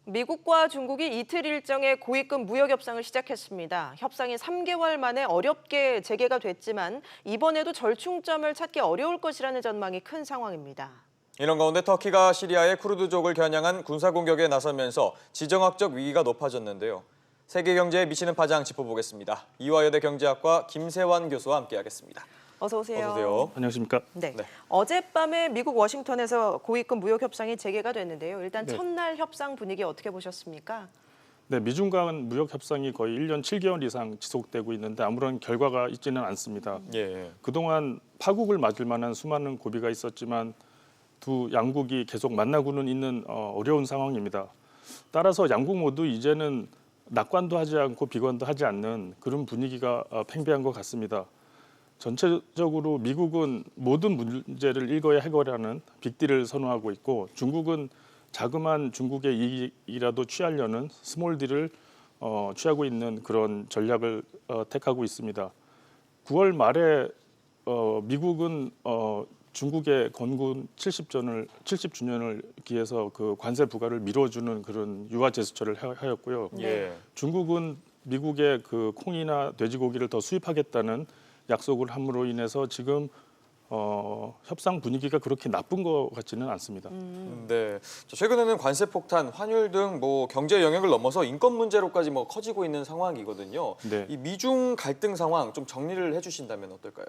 미국과 중국이 이틀 일정의 고위급 무역 협상을 시작했습니다. 협상이 3개월 만에 어렵게 재개가 됐지만 이번에도 절충점을 찾기 어려울 것이라는 전망이 큰 상황입니다. 이런 가운데 터키가 시리아의 쿠르드족을 겨냥한 군사공격에 나서면서 지정학적 위기가 높아졌는데요. 세계 경제에 미치는 파장 짚어보겠습니다. 이화여대 경제학과 김세환 교수와 함께하겠습니다. 어서 오세요. 어서 오세요. 안녕하십니까? 네. 네. 어젯밤에 미국 워싱턴에서 고위급 무역 협상이 재개가 됐는데요. 일단 네. 첫날 협상 분위기 어떻게 보셨습니까? 네, 미중 간 무역 협상이 거의 1년 7개월 이상 지속되고 있는데 아무런 결과가 있지는 않습니다. 예. 그동안 파국을 맞을 만한 수많은 고비가 있었지만 두 양국이 계속 만나고는 있는 어려운 상황입니다. 따라서 양국 모두 이제는 낙관도 하지 않고 비관도 하지 않는 그런 분위기가 팽배한 것 같습니다. 전체적으로 미국은 모든 문제를 일거에 해결하는 빅딜을 선호하고 있고 중국은 자그마한 중국의 이익이라도 취하려는 스몰딜을 취하고 있는 그런 전략을 택하고 있습니다. 9월 말에 미국은 중국의 건군 70주년을 기해서 그 관세 부과를 미뤄주는 그런 유화 제스처를 하였고요. 예. 중국은 미국의 그 콩이나 돼지고기를 더 수입하겠다는 약속을 함으로 인해서 지금 협상 분위기가 그렇게 나쁜 것 같지는 않습니다. 네. 최근에는 관세 폭탄, 환율 등 경제 영역을 넘어서 인권 문제로까지 커지고 있는 상황이거든요. 네. 이 미중 갈등 상황 좀 정리를 해주신다면 어떨까요?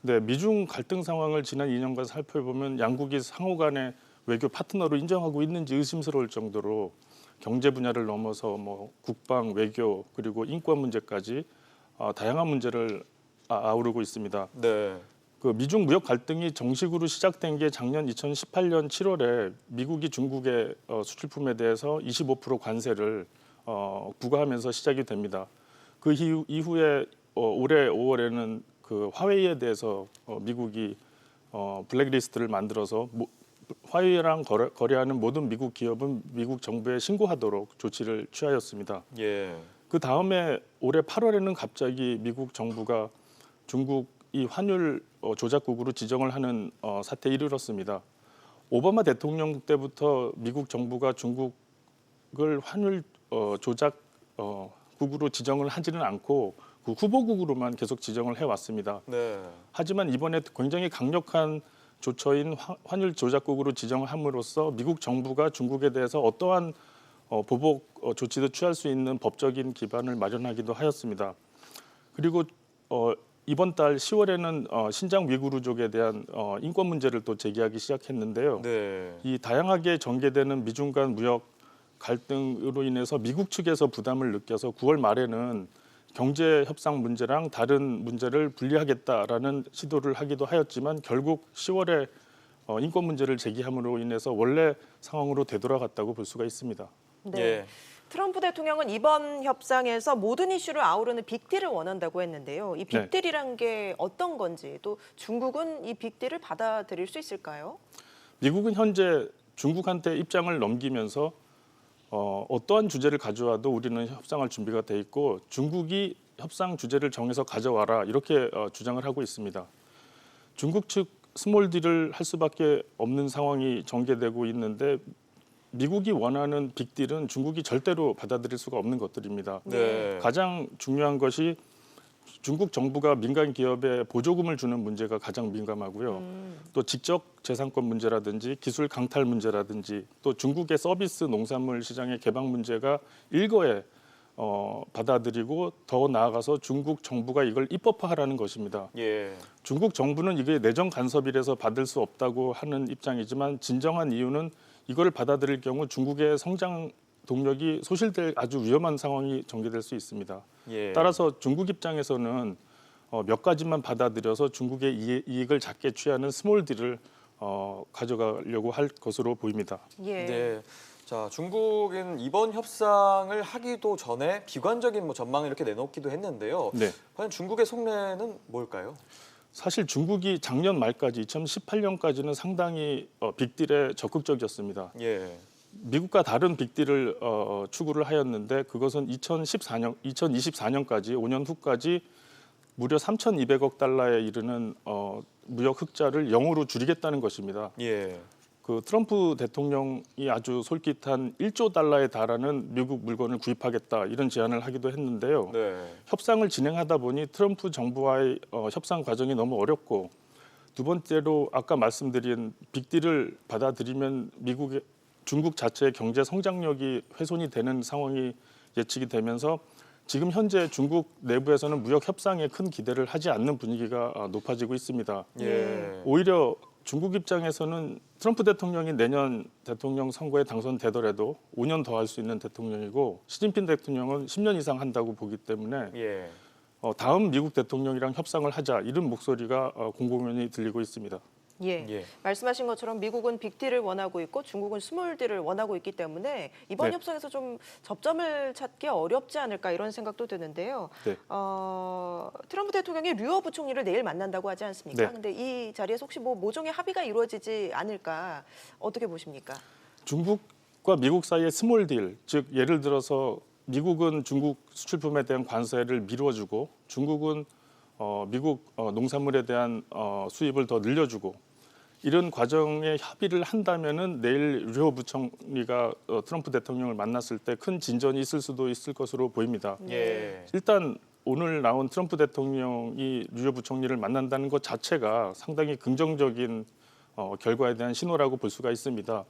네, 미중 갈등 상황을 지난 2년간 살펴보면 양국이 상호 간의 외교 파트너로 인정하고 있는지 의심스러울 정도로 경제 분야를 넘어서 국방, 외교 그리고 인권 문제까지 다양한 문제를 아우르고 있습니다. 네. 그 미중 무역 갈등이 정식으로 시작된 게 작년 2018년 7월에 미국이 중국의 수출품에 대해서 25% 관세를 부과하면서 시작이 됩니다. 그 이후에 올해 5월에는 그 화웨이에 대해서 미국이 블랙리스트를 만들어서 화웨이랑 거래하는 모든 미국 기업은 미국 정부에 신고하도록 조치를 취하였습니다. 예. 그 다음에 올해 8월에는 갑자기 미국 정부가 중국이 환율 조작국으로 지정을 하는 사태에 이르렀습니다. 오바마 대통령 때부터 미국 정부가 중국을 환율 조작국으로 지정을 하지는 않고 그 후보국으로만 계속 지정을 해왔습니다. 네. 하지만 이번에 굉장히 강력한 조처인 환율 조작국으로 지정함으로써 미국 정부가 중국에 대해서 어떠한 보복 조치도 취할 수 있는 법적인 기반을 마련하기도 하였습니다. 그리고 이번 달 10월에는 신장 위구르족에 대한 인권 문제를 또 제기하기 시작했는데요. 네. 이 다양하게 전개되는 미중 간 무역 갈등으로 인해서 미국 측에서 부담을 느껴서 9월 말에는 경제 협상 문제랑 다른 문제를 분리하겠다라는 시도를 하기도 하였지만 결국 10월에 인권 문제를 제기함으로 인해서 원래 상황으로 되돌아갔다고 볼 수가 있습니다. 네. 예. 트럼프 대통령은 이번 협상에서 모든 이슈를 아우르는 빅딜을 원한다고 했는데요. 이 빅딜이란 게 어떤 건지 또 중국은 이 빅딜을 받아들일 수 있을까요? 미국은 현재 중국한테 입장을 넘기면서 어떠한 주제를 가져와도 우리는 협상할 준비가 돼 있고 중국이 협상 주제를 정해서 가져와라 이렇게 주장을 하고 있습니다. 중국 측 스몰 딜을 할 수밖에 없는 상황이 전개되고 있는데 미국이 원하는 빅딜은 중국이 절대로 받아들일 수가 없는 것들입니다. 네. 가장 중요한 것이 중국 정부가 민간 기업에 보조금을 주는 문제가 가장 민감하고요. 또 지적 재산권 문제라든지 기술 강탈 문제라든지 또 중국의 서비스 농산물 시장의 개방 문제가 일거에 받아들이고 더 나아가서 중국 정부가 이걸 입법화하라는 것입니다. 예. 중국 정부는 이게 내정 간섭이라서 받을 수 없다고 하는 입장이지만 진정한 이유는 이걸 받아들일 경우 중국의 성장 동력이 소실될 아주 위험한 상황이 전개될 수 있습니다. 예. 따라서 중국 입장에서는 몇 가지만 받아들여서 중국의 이익을 작게 취하는 스몰 딜을 가져가려고 할 것으로 보입니다. 예. 네. 자, 중국은 이번 협상을 하기도 전에 비관적인 전망을 이렇게 내놓기도 했는데요. 네. 과연 중국의 속내는 뭘까요? 사실 중국이 작년 말까지 2018년까지는 상당히 빅딜에 적극적이었습니다. 예. 미국과 다른 빅딜을 추구를 하였는데 그것은 2024년까지 5년 후까지 무려 3,200억 달러에 이르는 무역 흑자를 0으로 줄이겠다는 것입니다. 예. 그 트럼프 대통령이 아주 솔깃한 1조 달러에 달하는 미국 물건을 구입하겠다 이런 제안을 하기도 했는데요. 네. 협상을 진행하다 보니 트럼프 정부와의 협상 과정이 너무 어렵고 두 번째로 아까 말씀드린 빅딜을 받아들이면 중국 자체의 경제 성장력이 훼손이 되는 상황이 예측이 되면서 지금 현재 중국 내부에서는 무역 협상에 큰 기대를 하지 않는 분위기가 높아지고 있습니다. 예. 오히려 중국 입장에서는 트럼프 대통령이 내년 대통령 선거에 당선되더라도 5년 더 할 수 있는 대통령이고 시진핑 대통령은 10년 이상 한다고 보기 때문에 예. 다음 미국 대통령이랑 협상을 하자 이런 목소리가 공공연히 들리고 있습니다. 예. 예. 말씀하신 것처럼 미국은 빅딜을 원하고 있고 중국은 스몰딜을 원하고 있기 때문에 이번 네. 협상에서 좀 접점을 찾기 어렵지 않을까 이런 생각도 드는데요. 네. 트럼프 대통령이 류어 부총리를 내일 만난다고 하지 않습니까? 네. 근데 이 자리에서 혹시 뭐 모종의 합의가 이루어지지 않을까 어떻게 보십니까? 중국과 미국 사이의 스몰 딜, 즉 예를 들어서 미국은 중국 수출품에 대한 관세를 미뤄주고 중국은 미국 농산물에 대한 수입을 더 늘려주고 이런 과정에 합의를 한다면은 내일 류호 부총리가 트럼프 대통령을 만났을 때 큰 진전이 있을 수도 있을 것으로 보입니다. 예. 일단 오늘 나온 트럼프 대통령이 류호 부총리를 만난다는 것 자체가 상당히 긍정적인 결과에 대한 신호라고 볼 수가 있습니다.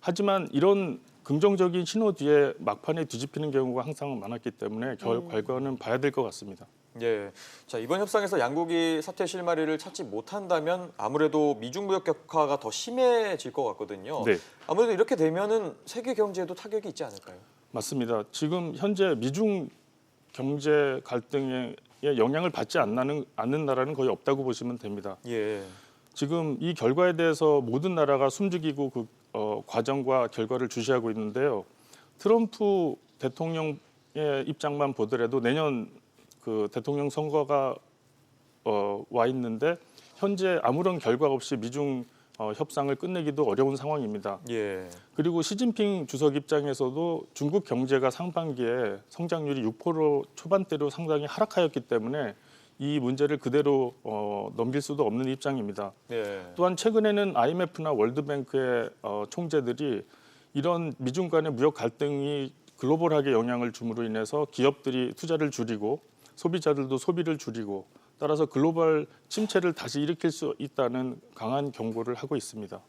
하지만 이런 긍정적인 신호 뒤에 막판에 뒤집히는 경우가 항상 많았기 때문에 결과는 봐야 될 것 같습니다. 예. 자, 이번 협상에서 양국이 사태 실마리를 찾지 못한다면 아무래도 미중 무역 격화가 더 심해질 것 같거든요. 네. 아무래도 이렇게 되면은 세계 경제에도 타격이 있지 않을까요? 맞습니다. 지금 현재 미중 경제 갈등에 영향을 받지 않는 나라는 거의 없다고 보시면 됩니다. 예. 지금 이 결과에 대해서 모든 나라가 숨죽이고 그 과정과 결과를 주시하고 있는데요. 트럼프 대통령의 입장만 보더라도 내년 그 대통령 선거가 와 있는데 현재 아무런 결과 없이 미중 협상을 끝내기도 어려운 상황입니다. 예. 그리고 시진핑 주석 입장에서도 중국 경제가 상반기에 성장률이 6% 초반대로 상당히 하락하였기 때문에 이 문제를 그대로 넘길 수도 없는 입장입니다. 예. 또한 최근에는 IMF나 월드뱅크의 총재들이 이런 미중 간의 무역 갈등이 글로벌하게 영향을 줌으로 인해서 기업들이 투자를 줄이고 소비자들도 소비를 줄이고 따라서 글로벌 침체를 다시 일으킬 수 있다는 강한 경고를 하고 있습니다.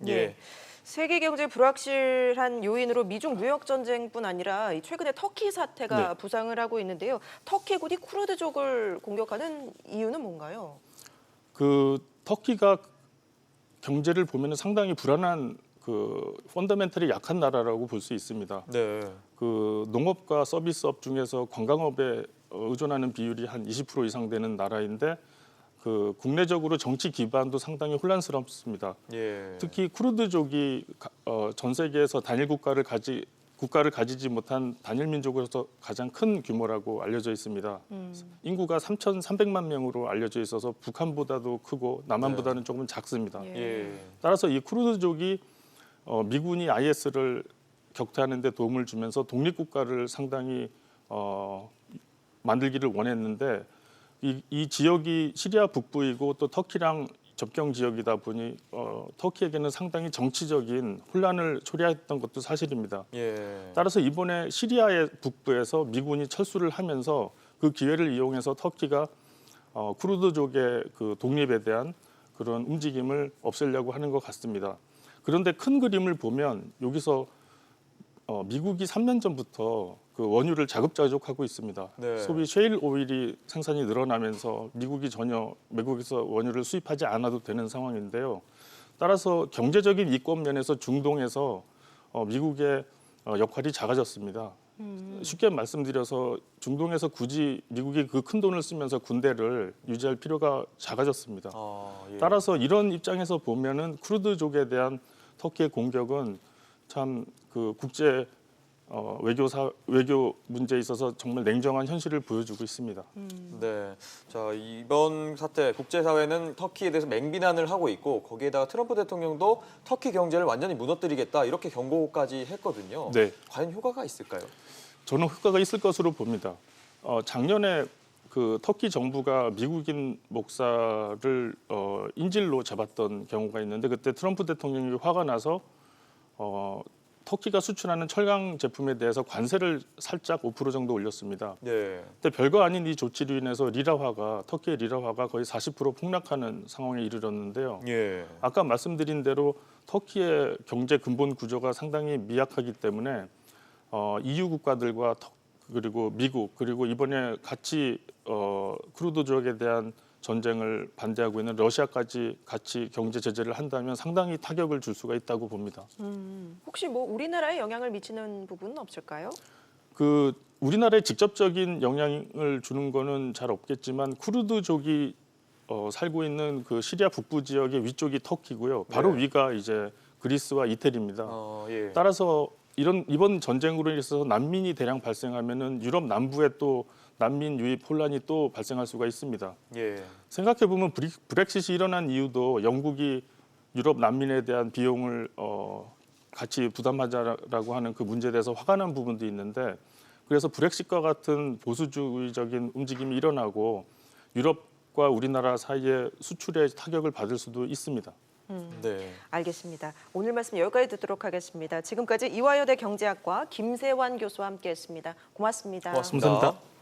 예. 세계 경제 불확실한 요인으로 미중 무역 전쟁뿐 아니라 최근에 터키 사태가 네. 부상을 하고 있는데요. 터키군이 쿠르드족을 공격하는 이유는 뭔가요? 그 터키가 경제를 보면 상당히 불안한 그 펀더멘털이 약한 나라라고 볼 수 있습니다. 네. 그 농업과 서비스업 중에서 관광업에 의존하는 비율이 한 20% 이상 되는 나라인데 그 국내적으로 정치 기반도 상당히 혼란스럽습니다. 예. 특히 쿠르드족이 전 세계에서 단일 국가를 가지지 못한 단일 민족으로서 가장 큰 규모라고 알려져 있습니다. 인구가 3,300만 명으로 알려져 있어서 북한보다도 크고 남한보다는 조금 작습니다. 예. 예. 따라서 이 쿠르드족이 미군이 IS를 격퇴하는 데 도움을 주면서 독립국가를 상당히 만들기를 원했는데 이 지역이 시리아 북부이고 또 터키랑 접경 지역이다 보니 터키에게는 상당히 정치적인 혼란을 초래했던 것도 사실입니다. 예. 따라서 이번에 시리아의 북부에서 미군이 철수를 하면서 그 기회를 이용해서 터키가 쿠르드족의 그 독립에 대한 그런 움직임을 없애려고 하는 것 같습니다. 그런데 큰 그림을 보면 여기서 미국이 3년 전부터 그 원유를 자급자족하고 있습니다. 네. 소비 셰일 오일이 생산이 늘어나면서 미국이 전혀 외국에서 원유를 수입하지 않아도 되는 상황인데요. 따라서 경제적인 이권 면에서 중동에서 미국의 역할이 작아졌습니다. 쉽게 말씀드려서 중동에서 굳이 미국이 그 큰 돈을 쓰면서 군대를 유지할 필요가 작아졌습니다. 예. 따라서 이런 입장에서 보면은 쿠르드족에 대한 터키의 공격은 참 그 국제 외교 문제에 있어서 정말 냉정한 현실을 보여주고 있습니다. 네. 자, 이번 사태 국제사회는 터키에 대해서 맹비난을 하고 있고 거기에다가 트럼프 대통령도 터키 경제를 완전히 무너뜨리겠다 이렇게 경고까지 했거든요. 네. 과연 효과가 있을까요? 저는 효과가 있을 것으로 봅니다. 작년에 그 터키 정부가 미국인 목사를 인질로 잡았던 경우가 있는데 그때 트럼프 대통령이 화가 나서 터키가 수출하는 철강 제품에 대해서 관세를 살짝 5% 정도 올렸습니다. 네. 근데 별거 아닌 이 조치로 인해서 터키의 리라화가 거의 40% 폭락하는 상황에 이르렀는데요. 예. 아까 말씀드린 대로 터키의 경제 근본 구조가 상당히 미약하기 때문에 EU 국가들과 그리고 미국 그리고 이번에 같이 쿠르드족에 대한 전쟁을 반대하고 있는 러시아까지 같이 경제 제재를 한다면 상당히 타격을 줄 수가 있다고 봅니다. 혹시 뭐 우리나라에 영향을 미치는 부분은 없을까요? 그 우리나라에 직접적인 영향을 주는 거는 잘 없겠지만 쿠르드족이 살고 있는 그 시리아 북부 지역의 위쪽이 터키고요. 바로 네. 위가 이제 그리스와 이태리입니다. 예. 따라서 이번 전쟁으로 인해서 난민이 대량 발생하면은 유럽 남부에 또 난민 유입 혼란이 또 발생할 수가 있습니다. 예. 생각해 보면 브렉시트이 일어난 이유도 영국이 유럽 난민에 대한 비용을 같이 부담하자라고 하는 그 문제에 대해서 화가 난 부분도 있는데 그래서 브렉시트과 같은 보수주의적인 움직임이 일어나고 유럽과 우리나라 사이에 수출에 타격을 받을 수도 있습니다. 네. 알겠습니다. 오늘 말씀 여기까지 듣도록 하겠습니다. 지금까지 이화여대 경제학과 김세환 교수와 함께했습니다. 고맙습니다. 고맙습니다. 감사합니다.